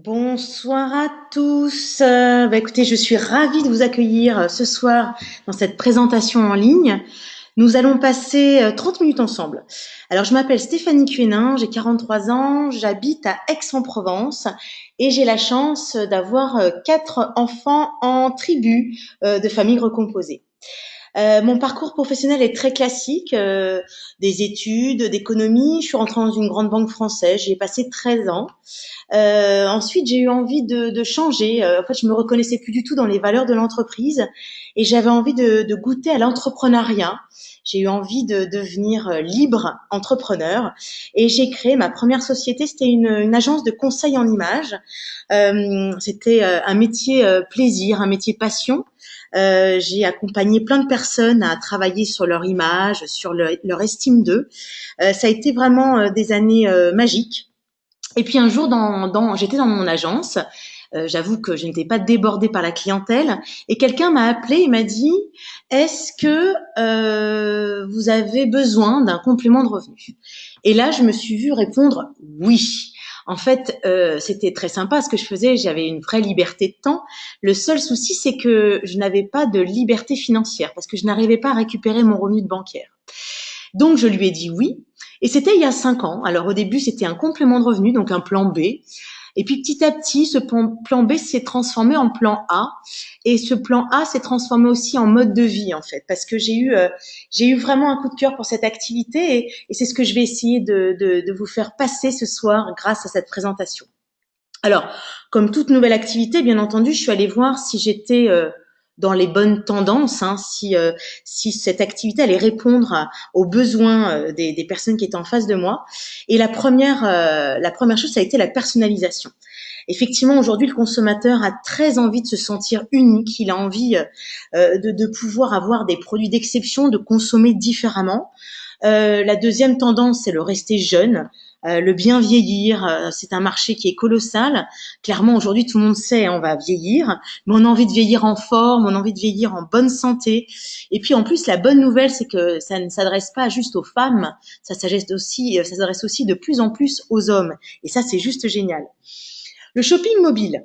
Bonsoir à tous. Écoutez, je suis ravie de vous accueillir ce soir dans cette présentation en ligne. Nous allons passer 30 minutes ensemble. Alors, je m'appelle Stéphanie Cuenin, j'ai 43 ans, j'habite à Aix-en-Provence et j'ai la chance d'avoir 4 enfants en tribu de famille recomposée. Mon parcours professionnel est très classique, des études, d'économie. Je suis rentrée dans une grande banque française, j'y ai passé 13 ans. Ensuite, j'ai eu envie de changer. En fait, je me reconnaissais plus du tout dans les valeurs de l'entreprise et j'avais envie de goûter à l'entrepreneuriat. J'ai eu envie de devenir libre entrepreneur et j'ai créé ma première société. C'était une agence de conseil en images. C'était un métier plaisir, un métier passion. J'ai accompagné plein de personnes à travailler sur leur image, sur leur estime d'eux. Ça a été vraiment des années magiques. Et puis un jour, j'étais dans mon agence. J'avoue que je n'étais pas débordée par la clientèle. Et quelqu'un m'a appelé et m'a dit, est-ce que vous avez besoin d'un complément de revenu? Et là, je me suis vue répondre oui. En fait, c'était très sympa ce que je faisais. J'avais une vraie liberté de temps. Le seul souci, c'est que je n'avais pas de liberté financière parce que je n'arrivais pas à récupérer mon revenu de banquière. Donc, je lui ai dit oui. Et c'était il y a 5 ans. Alors, au début, c'était un complément de revenu, donc un plan B. Et puis, petit à petit, ce plan B s'est transformé en plan A. Et ce plan A s'est transformé aussi en mode de vie, en fait, parce que j'ai eu vraiment un coup de cœur pour cette activité et c'est ce que je vais essayer de vous faire passer ce soir grâce à cette présentation. Alors, comme toute nouvelle activité, bien entendu, je suis allée voir si j'étais dans les bonnes tendances, hein, si cette activité allait répondre aux besoins des personnes qui étaient en face de moi. Et la première chose, ça a été la personnalisation. Effectivement, aujourd'hui, le consommateur a très envie de se sentir unique. Il a envie de pouvoir avoir des produits d'exception, de consommer différemment. La deuxième tendance, c'est le rester jeune. Le bien vieillir, c'est un marché qui est colossal. Clairement, aujourd'hui, tout le monde sait, on va vieillir, mais on a envie de vieillir en forme, on a envie de vieillir en bonne santé. Et puis, en plus, la bonne nouvelle, c'est que ça ne s'adresse pas juste aux femmes, ça s'adresse aussi de plus en plus aux hommes. Et ça, c'est juste génial. Le shopping mobile.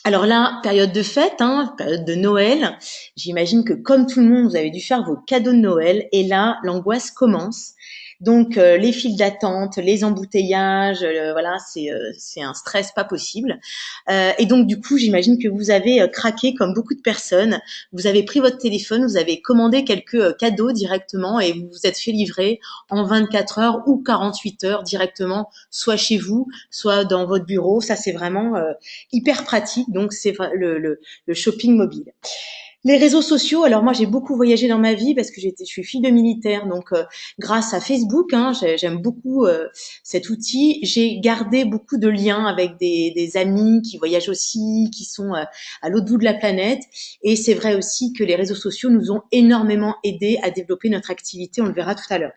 Alors là, période de fête, hein, période de Noël. J'imagine que comme tout le monde, vous avez dû faire vos cadeaux de Noël. Et là, l'angoisse commence. Donc les files d'attente, les embouteillages, voilà, c'est un stress pas possible. Et donc du coup, j'imagine que vous avez craqué comme beaucoup de personnes. Vous avez pris votre téléphone, vous avez commandé quelques cadeaux directement et vous vous êtes fait livrer en 24 heures ou 48 heures directement, soit chez vous, soit dans votre bureau. Ça, c'est vraiment hyper pratique. Donc c'est le shopping mobile. Les réseaux sociaux, alors moi j'ai beaucoup voyagé dans ma vie parce que je suis fille de militaire, donc grâce à Facebook, hein, j'aime beaucoup cet outil. J'ai gardé beaucoup de liens avec des amis qui voyagent aussi, qui sont à l'autre bout de la planète. Et c'est vrai aussi que les réseaux sociaux nous ont énormément aidés à développer notre activité, on le verra tout à l'heure.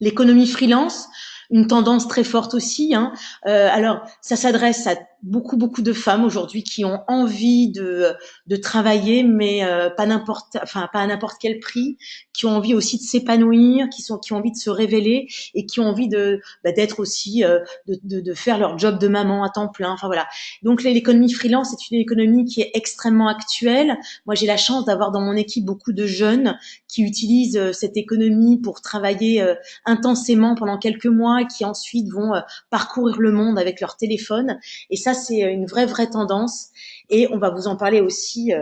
L'économie freelance, une tendance très forte aussi, hein. Alors, ça s'adresse à beaucoup de femmes aujourd'hui qui ont envie de travailler, mais pas à n'importe quel prix, qui ont envie aussi de s'épanouir, qui ont envie de se révéler et qui ont envie d'être aussi de faire leur job de maman à temps plein. Enfin voilà. Donc l'économie freelance est une économie qui est extrêmement actuelle. Moi, j'ai la chance d'avoir dans mon équipe beaucoup de jeunes qui utilisent cette économie pour travailler intensément pendant quelques mois et qui ensuite vont parcourir le monde avec leur téléphone. Et ça, c'est une vraie tendance. Et on va vous en parler aussi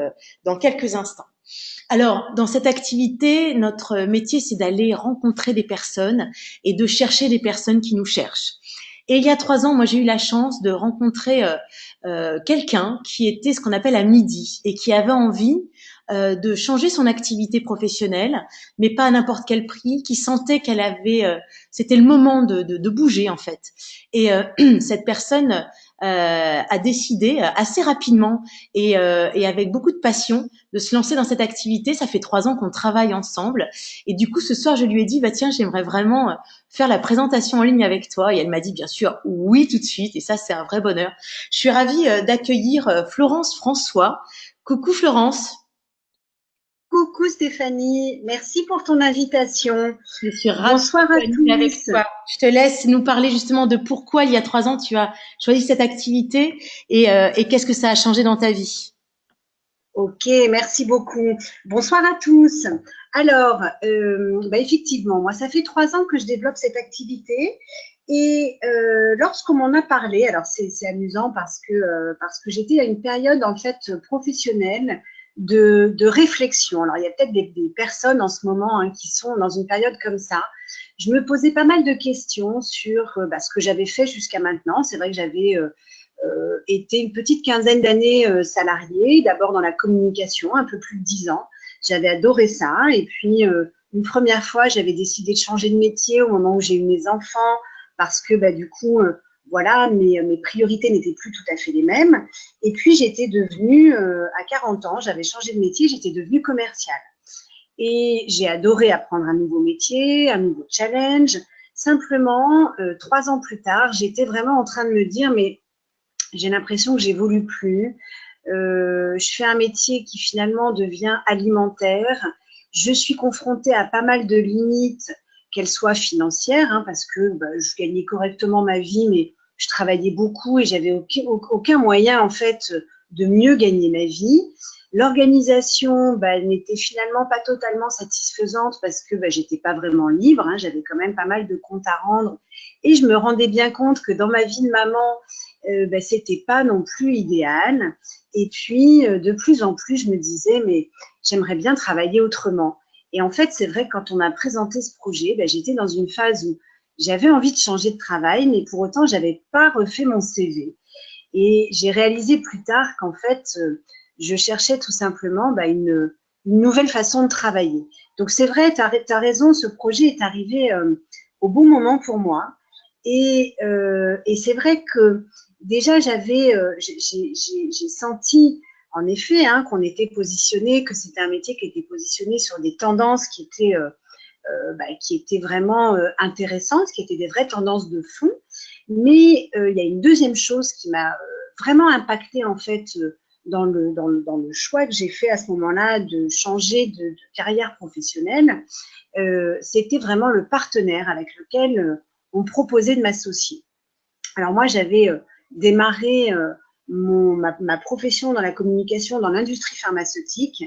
dans quelques instants. Alors, dans cette activité, notre métier, c'est d'aller rencontrer des personnes et de chercher des personnes qui nous cherchent. Et il y a 3 ans, moi, j'ai eu la chance de rencontrer quelqu'un qui était ce qu'on appelle à midi et qui avait envie de changer son activité professionnelle, mais pas à n'importe quel prix, qui sentait qu'elle avait, c'était le moment de bouger en fait. Et cette personne a décidé assez rapidement et avec beaucoup de passion de se lancer dans cette activité. Ça fait 3 ans qu'on travaille ensemble. Et du coup, ce soir, je lui ai dit, bah tiens, j'aimerais vraiment faire la présentation en ligne avec toi. Et elle m'a dit, bien sûr, oui, tout de suite. Et ça, c'est un vrai bonheur. Je suis ravie d'accueillir Florence François. Coucou Florence. Coucou Stéphanie, merci pour ton invitation. Je suis ravie Bonsoir à d'être avec tous. toi. Je te laisse nous parler justement de pourquoi il y a 3 ans tu as choisi cette activité et qu'est-ce que ça a changé dans ta vie. Ok, merci beaucoup. Bonsoir à tous. Alors, effectivement, moi, ça fait 3 ans que je développe cette activité. Et lorsqu'on m'en a parlé, alors c'est amusant parce que j'étais à une période en fait professionnelle de réflexion. Alors, il y a peut-être des personnes en ce moment qui sont dans une période comme ça. Je me posais pas mal de questions sur ce que j'avais fait jusqu'à maintenant. C'est vrai que j'avais été une petite quinzaine d'années salariée, d'abord dans la communication, un peu plus de 10 ans. J'avais adoré ça. Et puis, une première fois, j'avais décidé de changer de métier au moment où j'ai eu mes enfants parce que du coup, voilà, mes priorités n'étaient plus tout à fait les mêmes. Et puis, j'étais devenue, à 40 ans, j'avais changé de métier, j'étais devenue commerciale. Et j'ai adoré apprendre un nouveau métier, un nouveau challenge. Simplement, 3 ans plus tard, j'étais vraiment en train de me dire, mais j'ai l'impression que j'évolue plus. Je fais un métier qui finalement devient alimentaire. Je suis confrontée à pas mal de limites, qu'elles soient financières, parce que je gagnais correctement ma vie, mais je travaillais beaucoup et j'avais aucun moyen en fait de mieux gagner ma vie. L'organisation n'était finalement pas totalement satisfaisante parce que j'étais pas vraiment libre. J'avais quand même pas mal de comptes à rendre et je me rendais bien compte que dans ma vie de maman, c'était pas non plus idéal. Et puis, de plus en plus, je me disais, mais j'aimerais bien travailler autrement. Et en fait, c'est vrai que quand on a présenté ce projet, j'étais dans une phase où j'avais envie de changer de travail, mais pour autant, j'avais pas refait mon CV. Et j'ai réalisé plus tard qu'en fait, je cherchais tout simplement une nouvelle façon de travailler. Donc, c'est vrai, tu as raison, ce projet est arrivé au bon moment pour moi. Et c'est vrai que déjà, j'ai senti en effet qu'on était positionné, que c'était un métier qui était positionné sur des tendances qui étaient vraiment intéressantes, qui étaient des vraies tendances de fond. Mais il y a une deuxième chose qui m'a vraiment impactée en fait dans le choix que j'ai fait à ce moment-là de changer de carrière professionnelle. C'était vraiment le partenaire avec lequel on proposait de m'associer. Alors moi, j'avais démarré ma profession dans la communication dans l'industrie pharmaceutique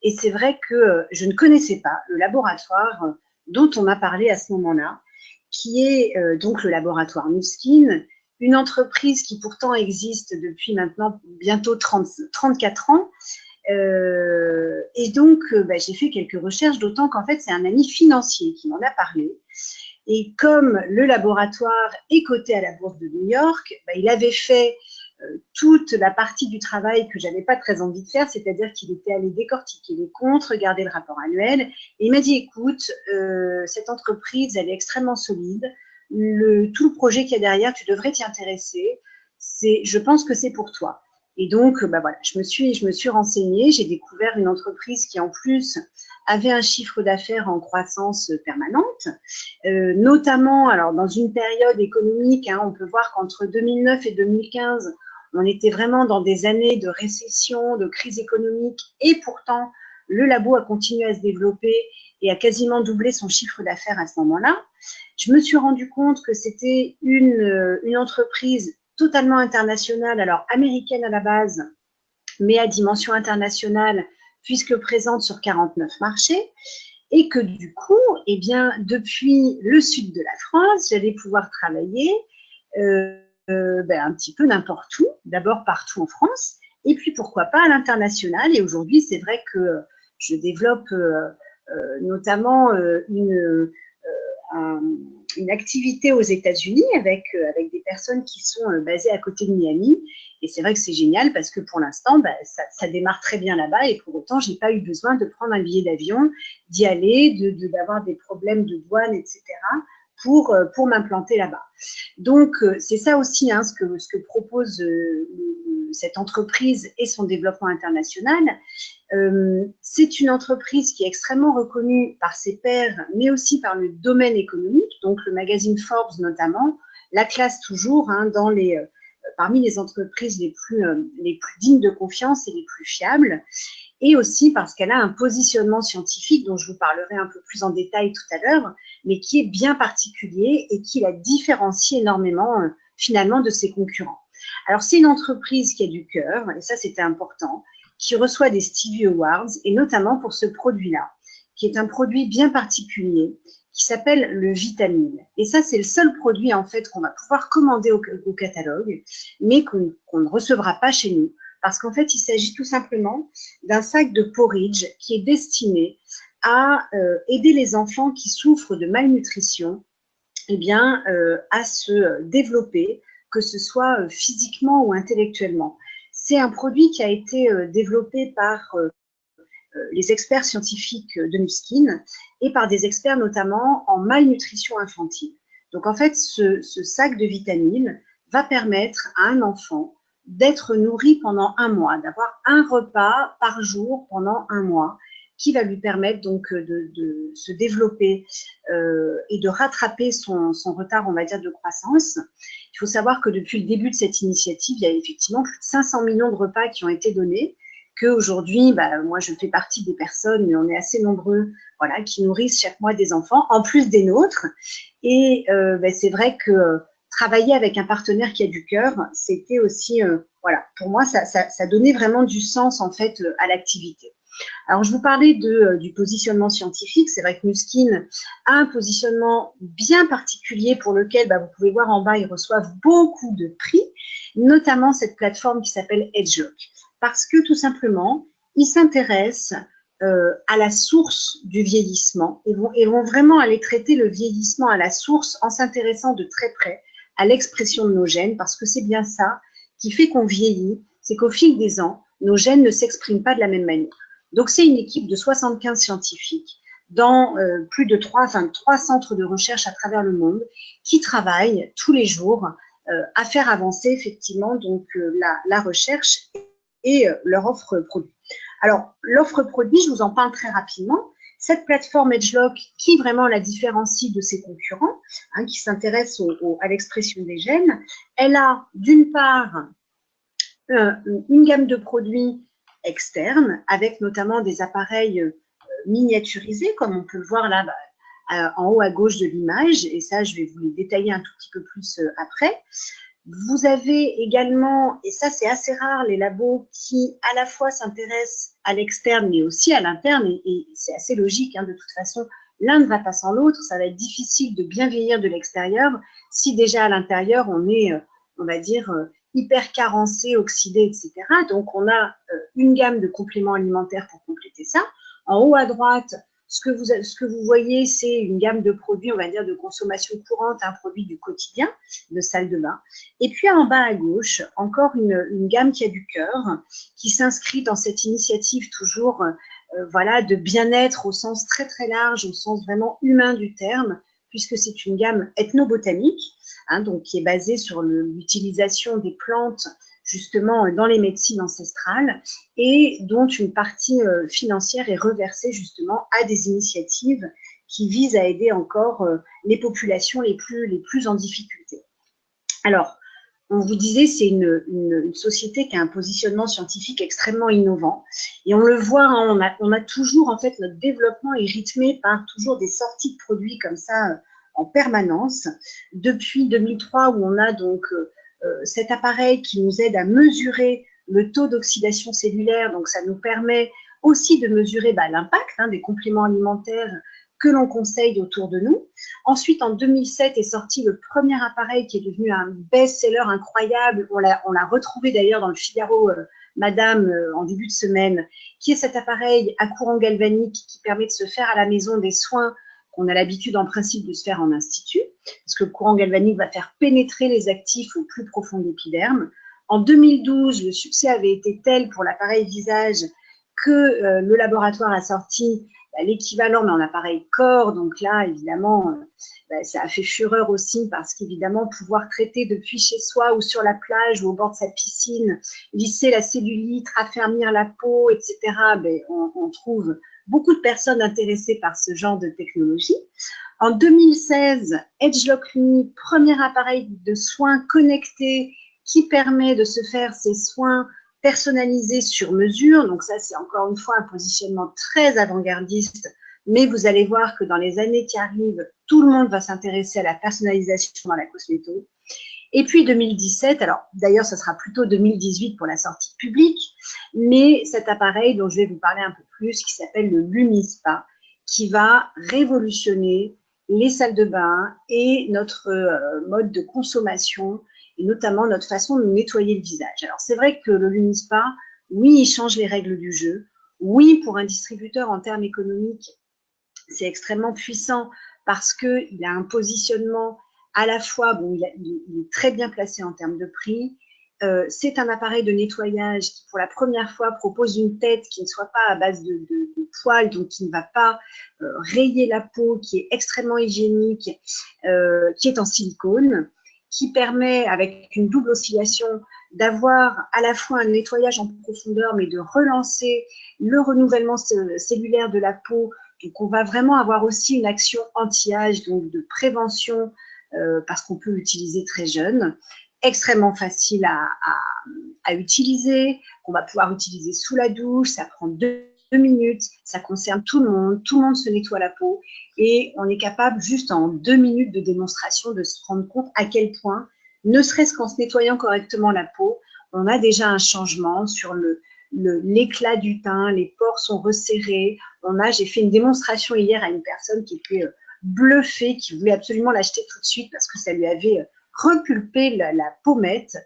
et c'est vrai que je ne connaissais pas le laboratoire dont on m'a parlé à ce moment-là, qui est donc le laboratoire Nuskin, une entreprise qui pourtant existe depuis maintenant bientôt 34 ans. Et donc, j'ai fait quelques recherches, d'autant qu'en fait, c'est un ami financier qui m'en a parlé. Et comme le laboratoire est coté à la bourse de New York, il avait fait toute la partie du travail que j'avais pas très envie de faire, c'est-à-dire qu'il était allé décortiquer les comptes, regarder le rapport annuel, et il m'a dit, écoute, cette entreprise, elle est extrêmement solide, tout le projet qu'il y a derrière, tu devrais t'y intéresser, je pense que c'est pour toi. Et donc, voilà, je me suis renseignée, j'ai découvert une entreprise qui, en plus, avait un chiffre d'affaires en croissance permanente, notamment alors dans une période économique, on peut voir qu'entre 2009 et 2015, on était vraiment dans des années de récession, de crise économique, et pourtant, le labo a continué à se développer et a quasiment doublé son chiffre d'affaires à ce moment-là. Je me suis rendu compte que c'était une entreprise totalement internationale, alors américaine à la base, mais à dimension internationale, puisque présente sur 49 marchés, et que du coup, eh bien, depuis le sud de la France, j'allais pouvoir travailler un petit peu n'importe où, d'abord partout en France, et puis pourquoi pas à l'international. Et aujourd'hui, c'est vrai que je développe notamment une activité aux États-Unis avec des personnes qui sont basées à côté de Miami. Et c'est vrai que c'est génial parce que pour l'instant, ça démarre très bien là-bas et pour autant, je n'ai pas eu besoin de prendre un billet d'avion, d'y aller, d'avoir des problèmes de douane, etc. pour m'implanter là-bas. Donc, c'est ça aussi ce que propose cette entreprise et son développement international. C'est une entreprise qui est extrêmement reconnue par ses pairs, mais aussi par le domaine économique, donc le magazine Forbes notamment, la classe toujours parmi les entreprises les plus dignes de confiance et les plus fiables. et aussi parce qu'elle a un positionnement scientifique dont je vous parlerai un peu plus en détail tout à l'heure, mais qui est bien particulier et qui la différencie énormément finalement de ses concurrents. Alors, c'est une entreprise qui a du cœur, et ça, c'était important, qui reçoit des Stevie Awards, et notamment pour ce produit-là, qui est un produit bien particulier, qui s'appelle le Vitamine. Et ça, c'est le seul produit, en fait, qu'on va pouvoir commander au catalogue, mais qu'on ne recevra pas chez nous, parce qu'en fait, il s'agit tout simplement d'un sac de porridge qui est destiné à aider les enfants qui souffrent de malnutrition, eh bien, à se développer, que ce soit physiquement ou intellectuellement. C'est un produit qui a été développé par les experts scientifiques de Nuskin et par des experts notamment en malnutrition infantile. Donc en fait, ce sac de vitamines va permettre à un enfant d'être nourri pendant un mois, d'avoir un repas par jour pendant un mois, qui va lui permettre donc de se développer et de rattraper son retard, on va dire, de croissance. Il faut savoir que depuis le début de cette initiative, il y a effectivement plus de 500 millions de repas qui ont été donnés, qu'aujourd'hui, moi, je fais partie des personnes, mais on est assez nombreux, voilà, qui nourrissent chaque mois des enfants, en plus des nôtres. Et c'est vrai que travailler avec un partenaire qui a du cœur, c'était aussi, voilà, pour moi, ça donnait vraiment du sens, en fait, à l'activité. Alors, je vous parlais du positionnement scientifique. C'est vrai que Nuskin a un positionnement bien particulier pour lequel, vous pouvez voir en bas, ils reçoivent beaucoup de prix, notamment cette plateforme qui s'appelle EdgeLock. Parce que tout simplement, ils s'intéressent à la source du vieillissement et vont vraiment aller traiter le vieillissement à la source en s'intéressant de très près à l'expression de nos gènes, parce que c'est bien ça qui fait qu'on vieillit, c'est qu'au fil des ans, nos gènes ne s'expriment pas de la même manière. Donc, c'est une équipe de 75 scientifiques dans plus de 3 centres de recherche à travers le monde qui travaillent tous les jours à faire avancer effectivement donc la recherche et leur offre produit. Alors, l'offre produit, je vous en parle très rapidement. Cette plateforme EdgeLock, qui vraiment la différencie de ses concurrents, qui s'intéresse à l'expression des gènes, elle a d'une part une gamme de produits externes, avec notamment des appareils miniaturisés, comme on peut le voir là en haut à gauche de l'image, et ça, je vais vous les détailler un tout petit peu plus après. Vous avez également, et ça c'est assez rare, les labos qui à la fois s'intéressent à l'externe mais aussi à l'interne, et c'est assez logique, de toute façon, l'un ne va pas sans l'autre, ça va être difficile de bien vieillir de l'extérieur si déjà à l'intérieur on est, on va dire, hyper carencé, oxydé, etc. Donc on a une gamme de compléments alimentaires pour compléter ça. En haut à droite, ce que vous voyez, c'est une gamme de produits, on va dire, de consommation courante, un produit du quotidien, de salle de bain. Et puis en bas à gauche, encore une gamme qui a du cœur, qui s'inscrit dans cette initiative toujours voilà, de bien-être au sens très très large, au sens vraiment humain du terme, puisque c'est une gamme ethnobotanique, donc qui est basée sur l'utilisation des plantes justement dans les médecines ancestrales et dont une partie financière est reversée justement à des initiatives qui visent à aider encore les populations les plus en difficulté. Alors, on vous disait, c'est une société qui a un positionnement scientifique extrêmement innovant. Et on le voit, on a toujours, en fait, notre développement est rythmé par toujours des sorties de produits comme ça en permanence. Depuis 2003, où on a donc cet appareil qui nous aide à mesurer le taux d'oxydation cellulaire. Donc, ça nous permet aussi de mesurer l'impact des compléments alimentaires que l'on conseille autour de nous. Ensuite, en 2007 est sorti le premier appareil qui est devenu un best-seller incroyable. On l'a retrouvé d'ailleurs dans le Figaro Madame en début de semaine, qui est cet appareil à courant galvanique qui permet de se faire à la maison des soins qu'on a l'habitude en principe de se faire en institut, parce que le courant galvanique va faire pénétrer les actifs au plus profond de l'épiderme. En 2012, le succès avait été tel pour l'appareil visage que le laboratoire a sorti l'équivalent, mais en appareil corps. Donc là, évidemment, ça a fait fureur aussi parce qu'évidemment, pouvoir traiter depuis chez soi ou sur la plage ou au bord de sa piscine, lisser la cellulite, raffermir la peau, etc., on trouve beaucoup de personnes intéressées par ce genre de technologie. En 2016, EdgeLock Uni, premier appareil de soins connectés qui permet de se faire ces soins personnalisé sur mesure. Donc ça, c'est encore une fois un positionnement très avant-gardiste, mais vous allez voir que dans les années qui arrivent, tout le monde va s'intéresser à la personnalisation dans la cosméto. Et puis 2017, alors d'ailleurs, ce sera plutôt 2018 pour la sortie publique, mais cet appareil dont je vais vous parler un peu plus, qui s'appelle le Lumispa, qui va révolutionner les salles de bain et notre mode de consommation, et notamment notre façon de nettoyer le visage. Alors c'est vrai que le Lumispa, oui, il change les règles du jeu. Oui, pour un distributeur en termes économiques, c'est extrêmement puissant parce qu'il a un positionnement à la fois, bon, il est très bien placé en termes de prix. C'est un appareil de nettoyage qui, pour la première fois, propose une tête qui ne soit pas à base de poils, donc qui ne va pas rayer la peau, qui est extrêmement hygiénique, qui est en silicone, qui permet, avec une double oscillation, d'avoir à la fois un nettoyage en profondeur, mais de relancer le renouvellement cellulaire de la peau. Donc, on va vraiment avoir aussi une action anti-âge, donc de prévention, parce qu'on peut l'utiliser très jeune, extrêmement facile à utiliser, qu'on va pouvoir utiliser sous la douche, ça prend 2 minutes, ça concerne tout le monde se nettoie la peau et on est capable juste en 2 minutes de démonstration de se rendre compte à quel point, ne serait-ce qu'en se nettoyant correctement la peau, on a déjà un changement sur l'éclat du teint, les pores sont resserrés. J'ai fait une démonstration hier à une personne qui était bluffée, qui voulait absolument l'acheter tout de suite parce que ça lui avait repulpé la pommette.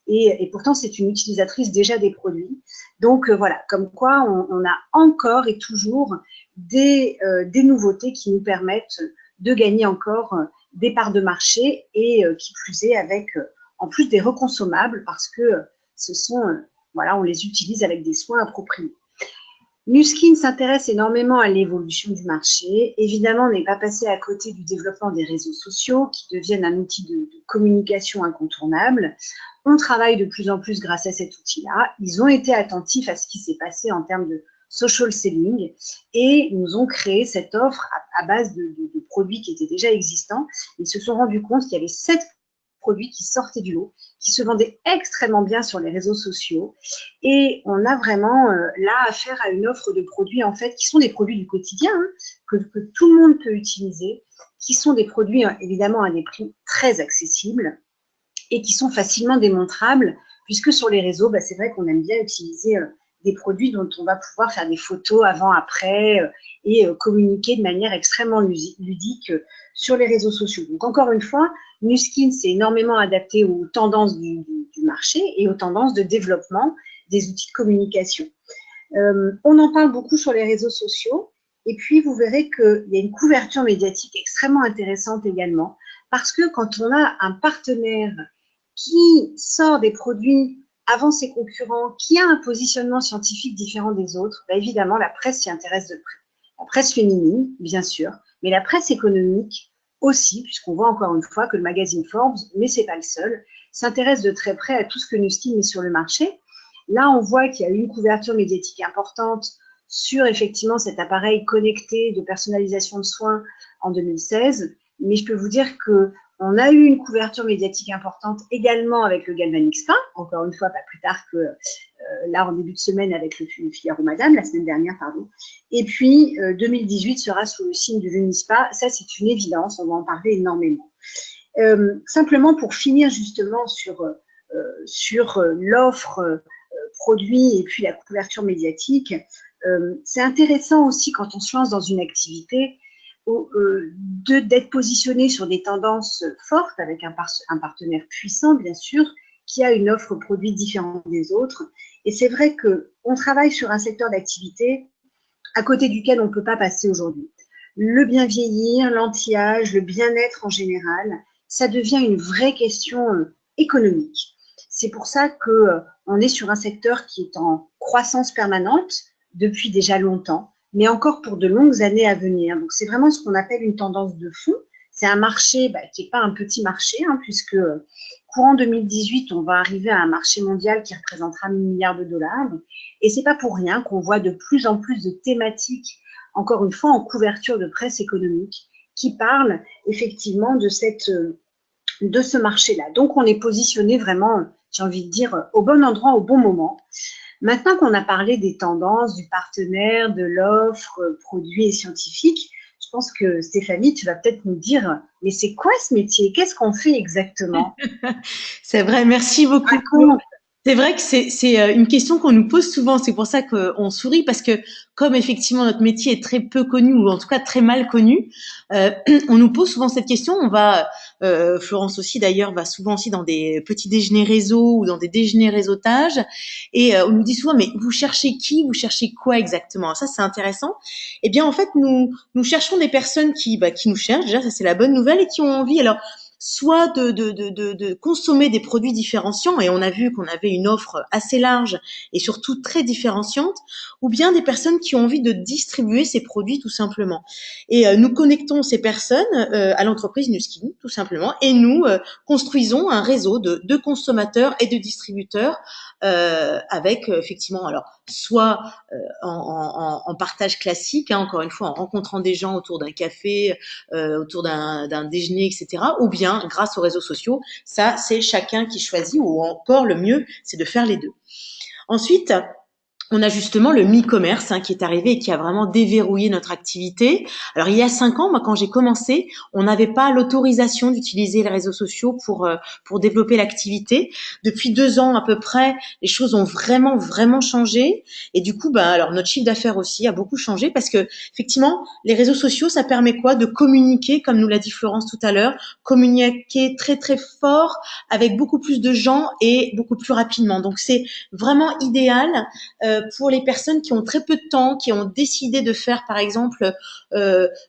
Et pourtant, c'est une utilisatrice déjà des produits. Donc voilà, comme quoi on a encore et toujours des nouveautés qui nous permettent de gagner encore des parts de marché et qui plus est avec en plus des reconsommables parce que ce sont, voilà, on les utilise avec des soins appropriés. Nuskin s'intéresse énormément à l'évolution du marché. Évidemment, on n'est pas passé à côté du développement des réseaux sociaux qui deviennent un outil de communication incontournable. On travaille de plus en plus grâce à cet outil-là. Ils ont été attentifs à ce qui s'est passé en termes de social selling et nous ont créé cette offre à base de produits qui étaient déjà existants. Ils se sont rendus compte qu'il y avait 7 produits qui sortaient du lot, qui se vendaient extrêmement bien sur les réseaux sociaux. Et on a vraiment là affaire à une offre de produits en fait qui sont des produits du quotidien, hein, que tout le monde peut utiliser, qui sont des produits évidemment à des prix très accessibles et qui sont facilement démontrables, puisque sur les réseaux, bah, c'est vrai qu'on aime bien utiliser des produits dont on va pouvoir faire des photos avant-après et communiquer de manière extrêmement ludique sur les réseaux sociaux. Donc encore une fois, Nuskin s'est énormément adapté aux tendances du marché et aux tendances de développement des outils de communication. On en parle beaucoup sur les réseaux sociaux et puis vous verrez qu'il y a une couverture médiatique extrêmement intéressante également parce que quand on a un partenaire qui sort des produits avant ses concurrents, qui a un positionnement scientifique différent des autres, bah évidemment, la presse s'y intéresse de près. La presse féminine, bien sûr, mais la presse économique aussi, puisqu'on voit encore une fois que le magazine Forbes, mais ce n'est pas le seul, s'intéresse de très près à tout ce que Nuskin met sur le marché. Là, on voit qu'il y a eu une couverture médiatique importante sur effectivement cet appareil connecté de personnalisation de soins en 2016, mais je peux vous dire que on a eu une couverture médiatique importante également avec le Galvanic Spa, encore une fois, pas plus tard que là en début de semaine avec le Figaro Madame, la semaine dernière, pardon. Et puis 2018 sera sous le signe du Lumispa, ça c'est une évidence, on va en parler énormément. Simplement pour finir justement sur l'offre produit et puis la couverture médiatique, c'est intéressant aussi quand on se lance dans une activité d'être positionné sur des tendances fortes avec un partenaire puissant, bien sûr, qui a une offre produit différente des autres. Et c'est vrai qu'on travaille sur un secteur d'activité à côté duquel on ne peut pas passer aujourd'hui. Le bien vieillir, l'anti-âge, le bien-être en général, ça devient une vraie question économique. C'est pour ça qu'on est sur un secteur qui est en croissance permanente depuis déjà longtemps, mais encore pour de longues années à venir. Donc, c'est vraiment ce qu'on appelle une tendance de fond. C'est un marché qui n'est pas un petit marché, hein, puisque courant 2018, on va arriver à un marché mondial qui représentera 1 milliard de dollars. Et ce n'est pas pour rien qu'on voit de plus en plus de thématiques, encore une fois, en couverture de presse économique, qui parlent effectivement de ce marché-là. Donc, on est positionné vraiment j'ai envie de dire, au bon endroit, au bon moment. Maintenant qu'on a parlé des tendances, du partenaire, de l'offre, produit et scientifique, je pense que Stéphanie, tu vas peut-être nous dire, mais c'est quoi ce métier? Qu'est-ce qu'on fait exactement? C'est vrai, merci beaucoup. Raconte. C'est vrai que c'est une question qu'on nous pose souvent. C'est pour ça qu'on sourit parce que comme effectivement notre métier est très peu connu ou en tout cas très mal connu, euh, on nous pose souvent cette question. On va, Florence aussi d'ailleurs va souvent aussi dans des petits déjeuners réseau ou dans des déjeuners réseautage et on nous dit souvent mais vous cherchez qui? Vous cherchez quoi exactement? Ça c'est intéressant. Eh bien en fait nous cherchons des personnes qui nous cherchent déjà ça c'est la bonne nouvelle et qui ont envie alors soit de consommer des produits différenciants, et on a vu qu'on avait une offre assez large et surtout très différenciante, ou bien des personnes qui ont envie de distribuer ces produits tout simplement. Et nous connectons ces personnes à l'entreprise Nuskin, tout simplement, et nous construisons un réseau de consommateurs et de distributeurs avec effectivement, alors soit en partage classique, hein, encore une fois, en rencontrant des gens autour d'un café, autour d'un déjeuner, etc. Ou bien grâce aux réseaux sociaux. Ça, c'est chacun qui choisit, ou encore le mieux, c'est de faire les deux. Ensuite, on a justement le mi-commerce qui est arrivé et qui a vraiment déverrouillé notre activité. Alors il y a 5 ans, moi quand j'ai commencé, on n'avait pas l'autorisation d'utiliser les réseaux sociaux pour développer l'activité. Depuis 2 ans à peu près, les choses ont vraiment changé et du coup alors notre chiffre d'affaires aussi a beaucoup changé parce que effectivement les réseaux sociaux ça permet quoi de communiquer comme nous l'a dit Florence tout à l'heure, communiquer très fort avec beaucoup plus de gens et beaucoup plus rapidement. Donc c'est vraiment idéal pour les personnes qui ont très peu de temps, qui ont décidé de faire par exemple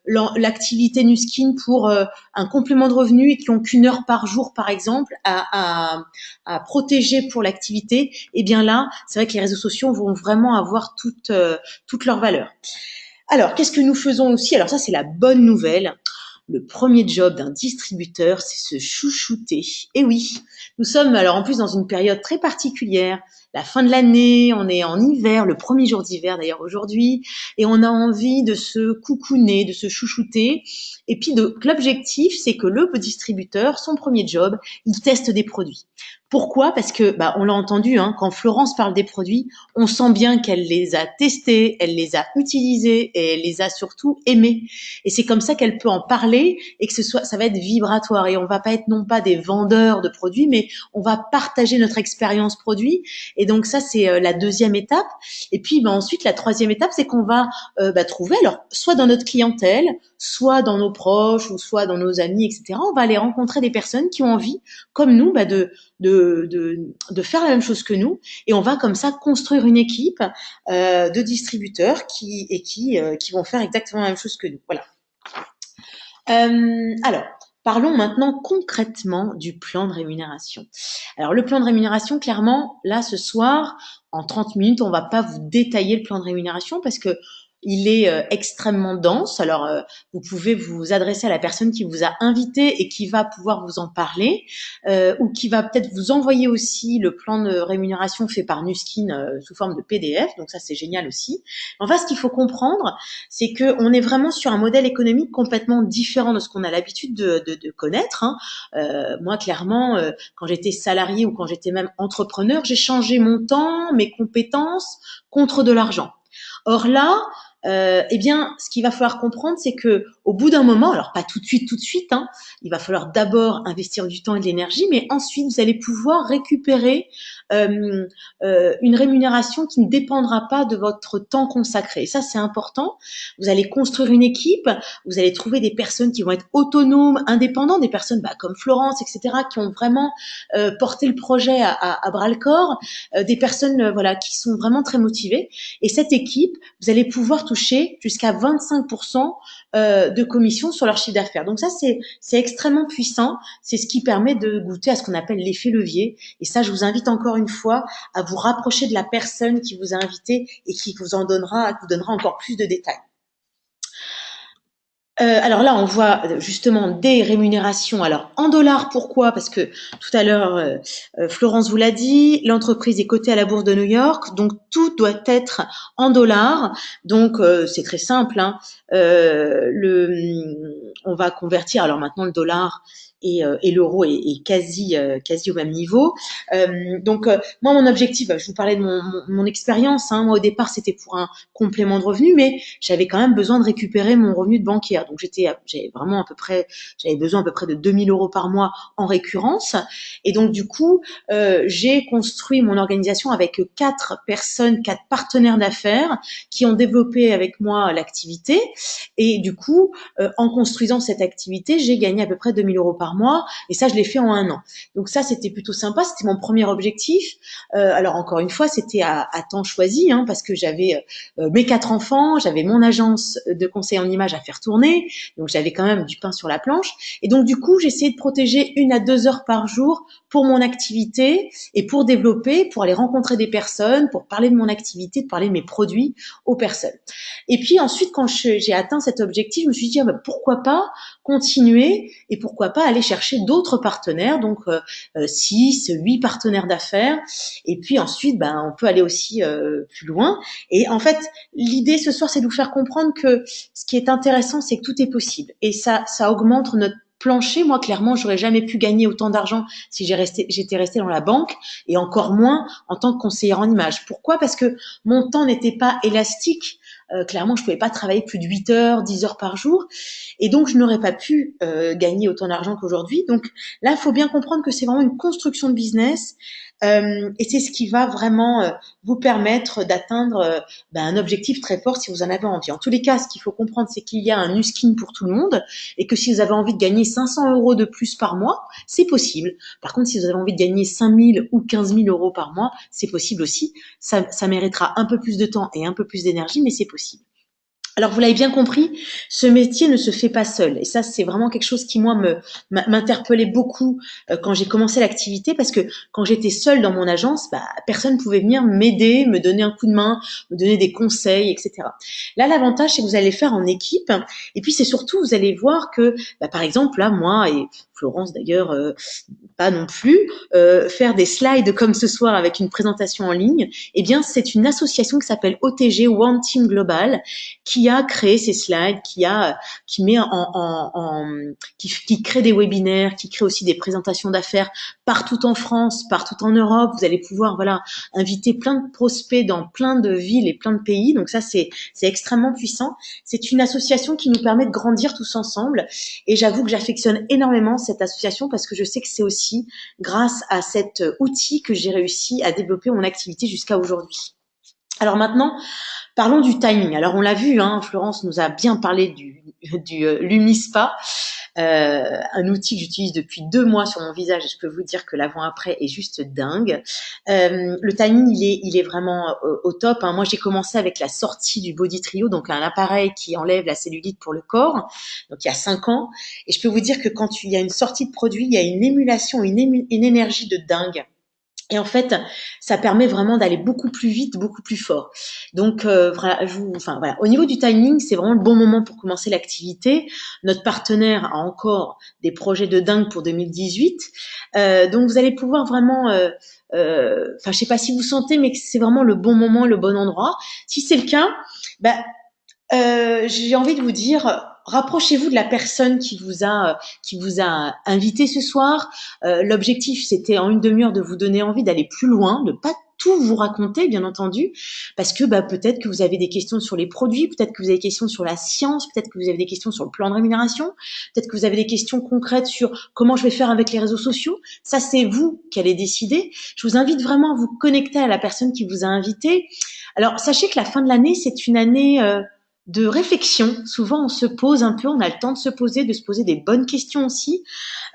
l'activité Nuskin pour un complément de revenu et qui ont qu'1 heure par jour par exemple à protéger pour l'activité, et bien là c'est vrai que les réseaux sociaux vont vraiment avoir toute leur valeur. Alors qu'est-ce que nous faisons aussi? Alors ça c'est la bonne nouvelle. Le premier job d'un distributeur, c'est se chouchouter. Et oui, nous sommes alors en plus dans une période très particulière, la fin de l'année, on est en hiver, le premier jour d'hiver d'ailleurs aujourd'hui, et on a envie de se coucouner, de se chouchouter. Et puis l'objectif, c'est que le distributeur, son premier job, il teste des produits. Pourquoi? Parce que, on l'a entendu, quand Florence parle des produits, on sent bien qu'elle les a testés, elle les a utilisés et elle les a surtout aimés. Et c'est comme ça qu'elle peut en parler et que ça va être vibratoire. Et on va pas être non pas des vendeurs de produits, mais on va partager notre expérience produit. Et donc ça, c'est la deuxième étape. Et puis ensuite, la troisième étape, c'est qu'on va trouver, alors soit dans notre clientèle, soit dans nos proches ou soit dans nos amis, etc. On va aller rencontrer des personnes qui ont envie, comme nous, de faire la même chose que nous, et on va comme ça construire une équipe de distributeurs qui vont faire exactement la même chose que nous. Voilà. Alors, parlons maintenant concrètement du plan de rémunération. Alors, le plan de rémunération, clairement, là, ce soir, en 30 minutes, on va pas vous détailler le plan de rémunération parce que il est extrêmement dense. Alors, vous pouvez vous adresser à la personne qui vous a invité et qui va pouvoir vous en parler, ou qui va peut-être vous envoyer aussi le plan de rémunération fait par Nuskin sous forme de PDF. Donc ça, c'est génial aussi. Enfin, ce qu'il faut comprendre, c'est que on est vraiment sur un modèle économique complètement différent de ce qu'on a l'habitude de connaître. Moi, clairement, quand j'étais salarié ou quand j'étais même entrepreneur, j'ai changé mon temps, mes compétences contre de l'argent. Or là, eh bien, ce qu'il va falloir comprendre, c'est que au bout d'un moment, alors pas tout de suite, il va falloir d'abord investir du temps et de l'énergie, mais ensuite vous allez pouvoir récupérer une rémunération qui ne dépendra pas de votre temps consacré. Et ça, c'est important. Vous allez construire une équipe, vous allez trouver des personnes qui vont être autonomes, indépendantes, des personnes comme Florence, etc., qui ont vraiment porté le projet à bras le corps, des personnes qui sont vraiment très motivées. Et cette équipe, vous allez pouvoir toucher jusqu'à 25% de commission sur leur chiffre d'affaires. Donc ça, c'est extrêmement puissant. C'est ce qui permet de goûter à ce qu'on appelle l'effet levier. Et ça, je vous invite encore une fois à vous rapprocher de la personne qui vous a invité et qui vous donnera encore plus de détails. Alors là, on voit justement des rémunérations. Alors en dollars, pourquoi? Parce que tout à l'heure, Florence vous l'a dit, l'entreprise est cotée à la bourse de New York, donc tout doit être en dollars. Donc c'est très simple. on va convertir. Alors maintenant, le dollar et l'euro est quasi au même niveau. Moi, mon objectif, je vous parlais de mon expérience. Hein, moi, au départ, c'était pour un complément de revenu, mais j'avais quand même besoin de récupérer mon revenu de banquière. Donc, j'avais besoin à peu près de 2000 euros par mois en récurrence. Et donc, du coup, j'ai construit mon organisation avec 4 personnes, 4 partenaires d'affaires qui ont développé avec moi l'activité. Et du coup, en construisant cette activité, j'ai gagné à peu près 2000 euros par mois. Et ça, je l'ai fait en un an. Donc ça, c'était plutôt sympa. C'était mon premier objectif. Alors encore une fois, c'était à temps choisi, hein, parce que j'avais mes 4 enfants, j'avais mon agence de conseil en images à faire tourner, donc j'avais quand même du pain sur la planche. Et donc du coup, j'essayais de protéger 1 à 2 heures par jour pour mon activité et pour développer, pour aller rencontrer des personnes, pour parler de mon activité, de parler de mes produits aux personnes. Et puis ensuite, quand j'ai atteint cet objectif, je me suis dit pourquoi pas continuer et pourquoi pas aller chercher d'autres partenaires, donc 6, 8 partenaires d'affaires. Et puis ensuite, on peut aller aussi plus loin. Et en fait, l'idée ce soir, c'est de vous faire comprendre que ce qui est intéressant, c'est que tout est possible. Et ça augmente notre plancher. Moi, clairement, j'aurais jamais pu gagner autant d'argent si j'étais restée dans la banque, et encore moins en tant que conseillère en images. Pourquoi? Parce que mon temps n'était pas élastique. Clairement, je pouvais pas travailler plus de 8 heures, 10 heures par jour. Et donc, je n'aurais pas pu gagner autant d'argent qu'aujourd'hui. Donc là, il faut bien comprendre que c'est vraiment une construction de business. Et c'est ce qui va vraiment vous permettre d'atteindre un objectif très fort si vous en avez envie. En tous les cas, ce qu'il faut comprendre, c'est qu'il y a un Nuskin pour tout le monde et que si vous avez envie de gagner 500 euros de plus par mois, c'est possible. Par contre, si vous avez envie de gagner 5000 ou 15 000 euros par mois, c'est possible aussi. Ça méritera un peu plus de temps et un peu plus d'énergie, mais c'est possible. Alors, vous l'avez bien compris, ce métier ne se fait pas seul. Et ça, c'est vraiment quelque chose qui, moi, m'interpellait beaucoup quand j'ai commencé l'activité, parce que quand j'étais seule dans mon agence, personne ne pouvait venir m'aider, me donner un coup de main, me donner des conseils, etc. Là, l'avantage, c'est que vous allez le faire en équipe. Et puis, c'est surtout, vous allez voir que, par exemple, là, moi et Florence, d'ailleurs, pas non plus, faire des slides comme ce soir avec une présentation en ligne, eh bien, c'est une association qui s'appelle OTG, One Team Global, qui a créé ces slides, qui crée des webinaires, qui crée aussi des présentations d'affaires partout en France, partout en Europe. Vous allez pouvoir, inviter plein de prospects dans plein de villes et plein de pays. Donc ça, c'est extrêmement puissant. C'est une association qui nous permet de grandir tous ensemble. Et j'avoue que j'affectionne énormément cette association parce que je sais que c'est aussi grâce à cet outil que j'ai réussi à développer mon activité jusqu'à aujourd'hui. Alors maintenant, parlons du timing. Alors on l'a vu, Florence nous a bien parlé du Lumispa, un outil que j'utilise depuis 2 mois sur mon visage, et je peux vous dire que l'avant-après est juste dingue. Le timing, il est vraiment au top. Moi, j'ai commencé avec la sortie du Body Trio, donc un appareil qui enlève la cellulite pour le corps, donc il y a 5 ans. Et je peux vous dire que quand il y a une sortie de produit, il y a une émulation, une énergie de dingue. Et en fait, ça permet vraiment d'aller beaucoup plus vite, beaucoup plus fort. Donc, au niveau du timing, c'est vraiment le bon moment pour commencer l'activité. Notre partenaire a encore des projets de dingue pour 2018. Donc, vous allez pouvoir vraiment... je sais pas si vous sentez, mais que c'est vraiment le bon moment, le bon endroit. Si c'est le cas, j'ai envie de vous dire... Rapprochez-vous de la personne qui vous a invité ce soir. L'objectif, c'était en une demi-heure de vous donner envie d'aller plus loin, de pas tout vous raconter, bien entendu, parce que peut-être que vous avez des questions sur les produits, peut-être que vous avez des questions sur la science, peut-être que vous avez des questions sur le plan de rémunération, peut-être que vous avez des questions concrètes sur comment je vais faire avec les réseaux sociaux. Ça, c'est vous qui allez décider. Je vous invite vraiment à vous connecter à la personne qui vous a invité. Alors, sachez que la fin de l'année, c'est une année... de réflexion. Souvent, on se pose un peu, on a le temps de se poser des bonnes questions aussi.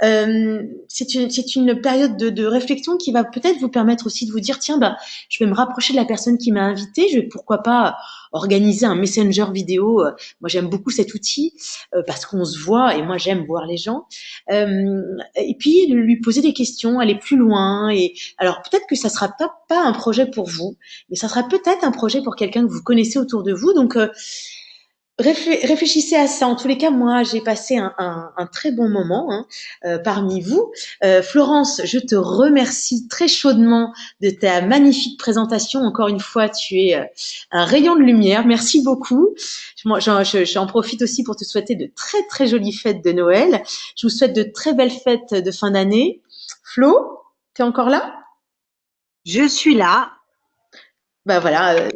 C'est une période de réflexion qui va peut-être vous permettre aussi de vous dire, tiens, je vais me rapprocher de la personne qui m'a invité, je vais pourquoi pas organiser un messenger vidéo. Moi, j'aime beaucoup cet outil parce qu'on se voit et moi, j'aime voir les gens. Et puis, lui poser des questions, aller plus loin. Et alors, peut-être que ça sera pas un projet pour vous, mais ça sera peut-être un projet pour quelqu'un que vous connaissez autour de vous. Donc, Réfléchissez à ça. En tous les cas, moi, j'ai passé un très bon moment hein, parmi vous. Florence, je te remercie très chaudement de ta magnifique présentation. Encore une fois, tu es un rayon de lumière. Merci beaucoup. J'en profite aussi pour te souhaiter de très très jolies fêtes de Noël. Je vous souhaite de très belles fêtes de fin d'année. Flo, tu es encore là? Je suis là. Bah voilà,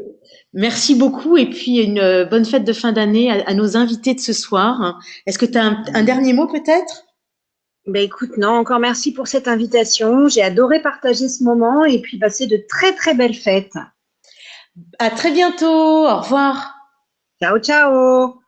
merci beaucoup et puis une bonne fête de fin d'année à nos invités de ce soir. Est-ce que tu as un dernier mot peut-être? Ben écoute, non, encore merci pour cette invitation. J'ai adoré partager ce moment et puis passer de très très belles fêtes. À très bientôt, au revoir. Ciao, ciao!